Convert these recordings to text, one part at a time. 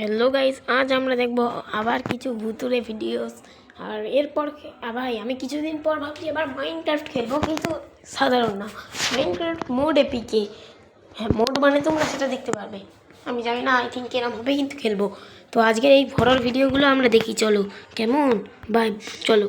Hello guys, আজ আমরা দেখব আবার কিছু ভুতুরে ভিডিওস। আর এরপর ভাই আমি কিছুদিন পর ভাবছি আবার মাইনক্রাফট খেলবো, কিন্তু সাধারণ না, মাইনক্রাফট মোড এপিকে। হ্যাঁ, মোড মানে তোমরা সেটা দেখতে পারবে। আমি জানি না, আই থিঙ্ক এরম হবে, কিন্তু খেলবো। তো আজকের এই হরর ভিডিওগুলো আমরা দেখি, চলো কেমন ভাই, চলো।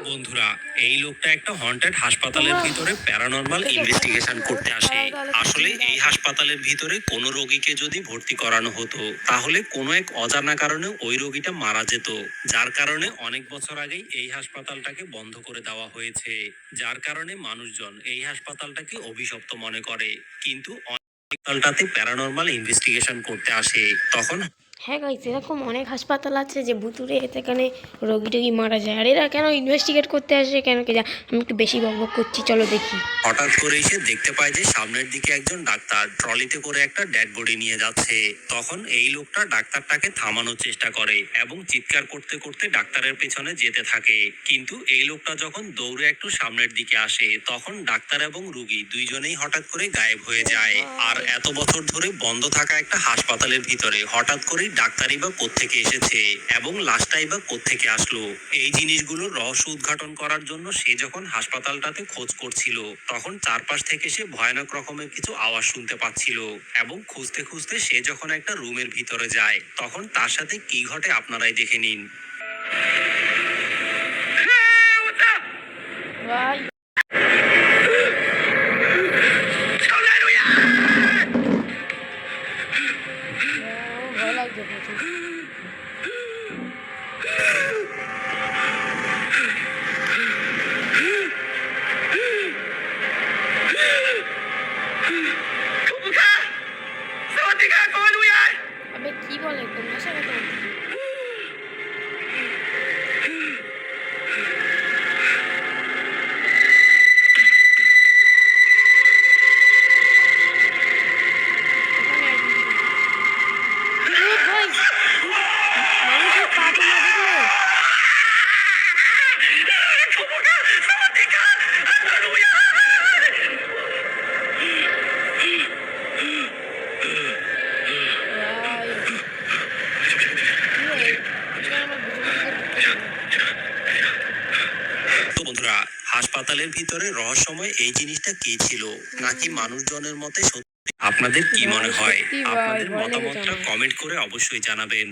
বন্ধুরা, এই লোকটা একটা হন্টেড হাসপাতালের ভিতরে প্যারানরমাল ইনভেস্টিগেশন করতে আসে। আসলে এই হাসপাতালের ভিতরে কোনো রোগীকে যদি ভর্তি করানো হতো, তাহলে কোনো এক অজানা কারণে ওই রোগীটা মারা যেত, যার কারণে অনেক বছর আগেই এই হাসপাতালটাকে বন্ধ করে দেওয়া হয়েছে। যার কারণে মানুষজন এই হাসপাতালটাকে অভিশপ্ত মনে করে। কিন্তু হাসপাতালটাতে প্যারানরমাল ইনভেস্টিগেশন করতে আসে তখন। হ্যাঁ গাইস, এরকম অনেক হাসপাতাল আছে যে ভুতুরে এখানে রোগী টোগী মারা যায়। আর এরা কেন ইনভেস্টিগেট করতে আসে, কেন কে যায়? আমি একটু বেশি বকবক করছি, চলো দেখি। হঠাৎ করে এসে দেখতে পায় যে সামনের দিকে একজন ডাক্তার ট্রলিতে করে একটা ডেড বডি নিয়ে যাচ্ছে। তখন এই লোকটা ডাক্তারটাকে থামানোর চেষ্টা করে এবং চিৎকার করতে করতে ডাক্তারের পেছনে যেতে থাকে। কিন্তু এই লোকটা যখন দৌড়ে একটু সামনের দিকে আসে, তখন ডাক্তার এবং রোগী দুইজনেই হঠাৎ করে গায়েব হয়ে যায়। আর এত বছর ধরে বন্ধ থাকা একটা হাসপাতালের ভিতরে হঠাৎ করেই ডাক্তারই বা কোত্থেকে এসেছে এবং লাশটাই বা কোত্থেকে আসলো? এই জিনিসগুলোর রহস্য উদ্ঘাটন করার জন্য সে যখন হাসপাতালটাতে খোঁজ করছিল, তখন চারপাশ থেকে সে ভয়ানক রকমের কিছু আওয়াজ শুনতে পাচ্ছিল। এবং খুঁজতে খুঁজতে সে যখন একটা রুমের ভিতরে যায়, তখন তার সাথে কি ঘটে আপনারাই দেখে নিন। ভাই ভয় লাগছে প্রচুর। আবে কি বলে, কোন ভাষা কথা বলছে? মানুষের পা তো না দেখলে। তো বন্ধুরা, হাসপাতালের ভিতরে রহস্যময় এই জিনিসটা কি ছিল, নাকি মানুষজনের মতে সত্যি? আপনাদের কি মনে হয়? আপনাদের মতামতটা কমেন্ট করে অবশ্যই জানাবেন।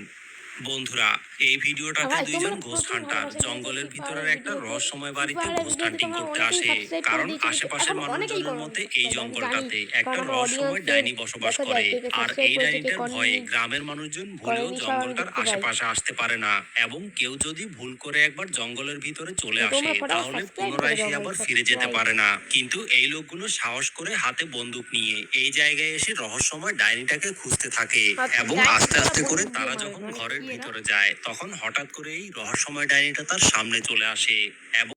বন্ধুরা, এই ভিডিওটাতে দুইজন ঘোস্ট হান্টার জঙ্গলের ভিতরের একটা রহস্যময় বাড়িতে ঘোস্ট হান্টিং করতে আসে। কারণ আশেপাশের মানুষজনের মতে এই জঙ্গলটাতে একটা রহস্যময় ডাইনি বসবাস করে। আর এই ডাইনিটার ভয়ে গ্রামের মানুষজন ভুলেও জঙ্গলটার আশেপাশে আসতে পারে না। এবং কেউ যদি ভুল করে একবার জঙ্গলের ভিতরে চলে আসে, তাহলে পুনরায় সে আবার ফিরে যেতে পারে না। কিন্তু এই লোকগুলো সাহস করে হাতে বন্দুক নিয়ে এই জায়গায় এসে রহস্যময় ডাইনিটাকে খুঁজতে থাকে। এবং আস্তে আস্তে করে তারা যখন ঘরের ভিতরে যায়, তখন হঠাৎ করে এই রহস্যময় ডাইনিটা তার সামনে চলে আসে এবং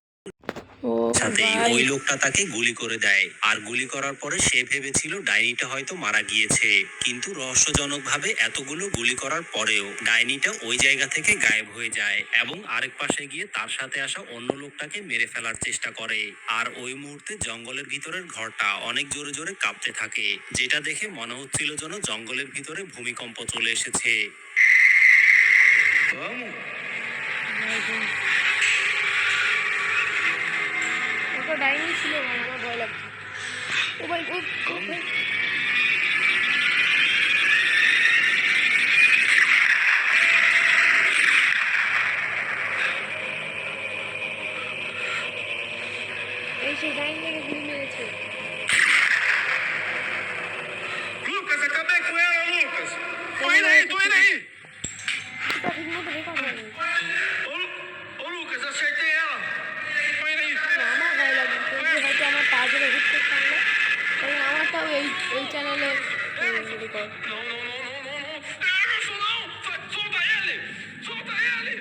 সাথেই ওই লোকটা তাকে গুলি করে দেয়। আর গুলি করার পরে সে ভেবেছিল ডাইনিটা হয়তো মারা গিয়েছে। কিন্তু রহস্যজনকভাবে এতগুলো গুলি করার পরেও ডাইনিটা ওই জায়গা থেকে গায়েব হয়ে যায় এবং আরেক পাশে গিয়ে তার সাথে আসা অন্য লোকটাকে মেরে ফেলার চেষ্টা করে। আর ওই মুহূর্তে জঙ্গলের ভিতরের ঘরটা অনেক জোরে জোরে কাঁপতে থাকে, যেটা দেখে মনে হচ্ছিল যেন জঙ্গলের ভিতরে ভূমিকম্প চলে এসেছে। ওটা ডাইনি ছিল, ভাই আমার ভয় লাগছে। ও ভাই, ও ভাই। এই সেই ডাইনিটাকে গুলি মেরেছে। Lucas, acabei com ela, Lucas! Tô indo aí, tô indo aí! ওটা ঠিক মতো রেকর্ড হয়নি। Ô, Lucas, acertei ela! Tô indo aí! আমার ভয় লাগে, হয়তো আমার পা ধরে ঘুরতে পারলে, তাই আমারটাও এই চ্যানেলে record. Não, não, não, não, não, não! Emerson, não! Solta ele! Solta ele!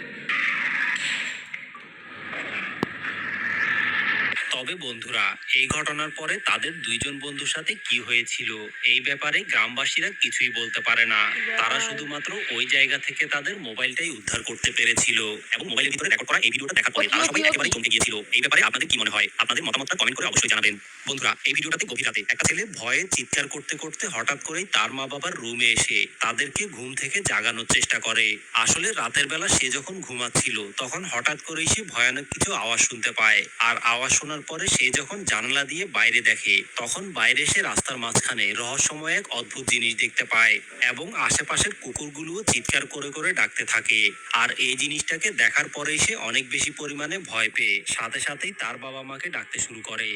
তবে বন্ধুরা, এই ঘটনার পরে তাদের দুইজন বন্ধুর সাথে কি হয়েছিল এই ব্যাপারে গ্রামবাসীরা কিছুই বলতে পারে না। তারা শুধুমাত্র ওই জায়গা থেকে তাদের মোবাইলটাই উদ্ধার করতে পেরেছিল এবং মোবাইলের ভিতরে রেকর্ড করা এই ভিডিওটা দেখার পরে তারা সবাই একেবারে চমকে গিয়েছিল। এই ব্যাপারে আপনাদের কি মনে হয়? আপনাদের মতামতটা কমেন্ট করে অবশ্যই জানাবেন। বন্ধুরা, এই ভিডিওটাতে গভীর রাতে একটা ছেলে ভয়ে চিৎকার করতে করতে হঠাৎ করেই তার মা বাবার রুমে এসে তাদেরকে ঘুম থেকে জাগানোর চেষ্টা করে। আসলে রাতের বেলা সে যখন ঘুমাচ্ছিল তখন হঠাৎ করেই সে ভয়ানক কিছু আওয়াজ শুনতে পায়। আর আওয়াজ শোনার পরে সে যখন জানালা দিয়ে বাইরে দেখে তখন বাইরে সে রাস্তার মাঝখানে রহস্যময় এক অদ্ভুত জিনিস দেখতে পায় এবং আশেপাশের কুকুরগুলোও চিৎকার করে করে ডাকতে থাকে। আর এই জিনিসটাকে দেখার পরেই সে অনেক বেশি পরিমাণে ভয় পেয়ে সাথে সাথেই তার বাবা মাকে ডাকতে শুরু করে।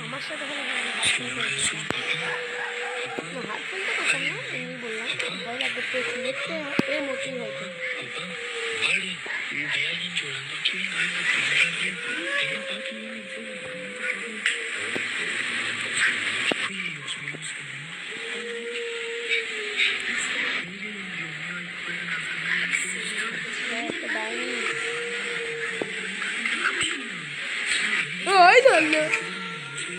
আমার সাথে হলে হাত ফেলতে পারতাম না, এমনি বললাম ভয় লাগবে পেয়েছি দেখতে এর মতোই হয়তো। ওই ধরলো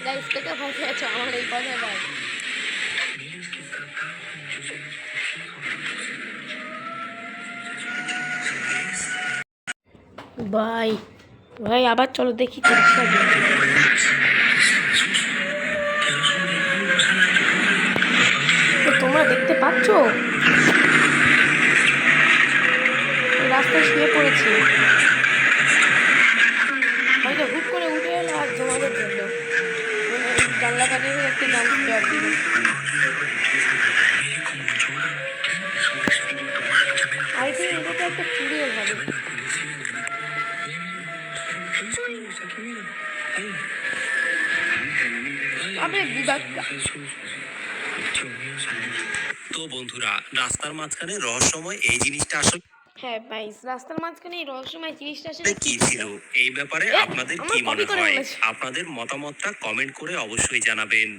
গাইস থেকে ভয় পেয়েছো আমার এই কথা ভাই। ভাই ভাই আবার চলো দেখি তোমরা দেখতে পাচ্ছ রাস্তায় শুয়ে পড়েছি, হয়তো হুট করে উঠে এলো আর তোমাদের জন্য জানলা কাটিয়ে একটি গান স্পেয়ার দিল। আই থিঙ্ক এটা তো একটা সিরিয়াল হবে। তো বন্ধুরা, রাস্তার মাঝখানে রহস্যময় এই জিনিসটা আসলে হ্যাঁ ভাই, রাস্তার মাঝখানে এই রহস্যময় জিনিসটা কি ছিল এই ব্যাপারে আপনাদের কি মনে হয়? আপনাদের মতামতটা কমেন্ট করে অবশ্যই জানাবেন।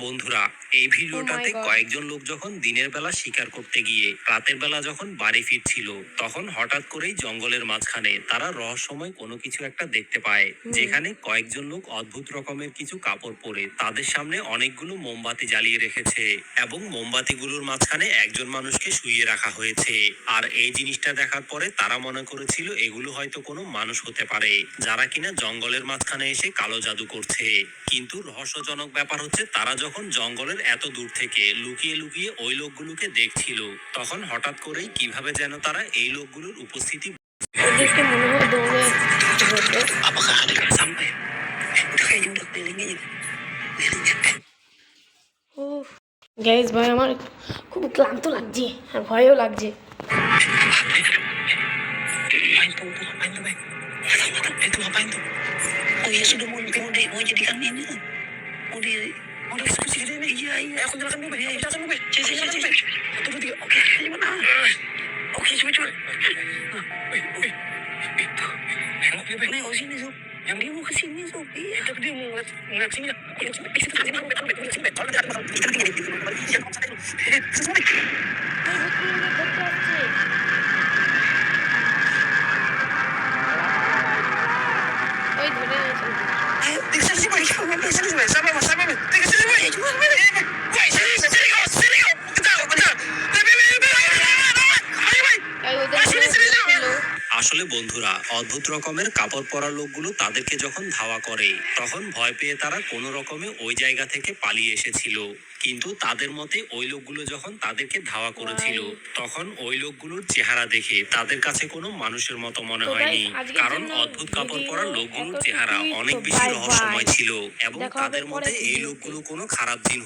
বন্ধুরা, এই ভিডিওটাতে কয়েকজন লোক যখন দিনের বেলা শিকার করতে গিয়ে রাতের বেলা যখন বাড়ি ফিরছিল তখন হঠাৎ করেই জঙ্গলের মাঝখানে তারা রহস্যময় কোনো কিছু একটা দেখতে পায়, যেখানে কয়েকজন লোক অদ্ভুত রকমের কিছু কাপড় পরে তাদের সামনে অনেকগুলো মোমবাতি জ্বালিয়ে রেখেছে এবং মোমবাতিগুলোর মাঝখানে একজন মানুষকে শুইয়ে রাখা হয়েছে। আর এই জিনিসটা দেখার পরে তারা মনে করেছিল এগুলো হয়তো কোনো মানুষ হতে পারে যারা কিনা জঙ্গলের মাঝখানে এসে কালো জাদু করছে। কিন্তু রহস্যজনক ব্যাপার হচ্ছে তারা যখন জঙ্গলের এত দূর থেকে লুকিয়ে লুকিয়ে ওই লোকগুলোকে দেখছিল তখন হঠাৎ করেই কিভাবে যেন তারা এই লোকগুলোর উপস্থিতি গাইস ভাই আমার খুব ক্লান্ত লাগছে আর ভয়ও লাগছে। ওই ধরে আসলে বন্ধুরা, অদ্ভুত রকমের কাপড় পরা লোকগুলো তাদেরকে যখন ধাওয়া করে তখন ভয় পেয়ে তারা কোনো রকমে ওই জায়গা থেকে পালিয়ে এসেছিল। কিন্তু তাদের মতে ওই লোকগুলো যখন তাদেরকে ধাওয়া করেছিল তখন ওই লোকগুলোর চেহারা দেখে তাদের কাছে কোনো মানুষের মতো মনে হয়নি, কারণ অদ্ভুত কাপড় পরা লোকগুলোর চেহারা অনেক বেশি রহস্যময় ছিল এবং তাদের মতে এই লোকগুলো কোনো খারাপ জিন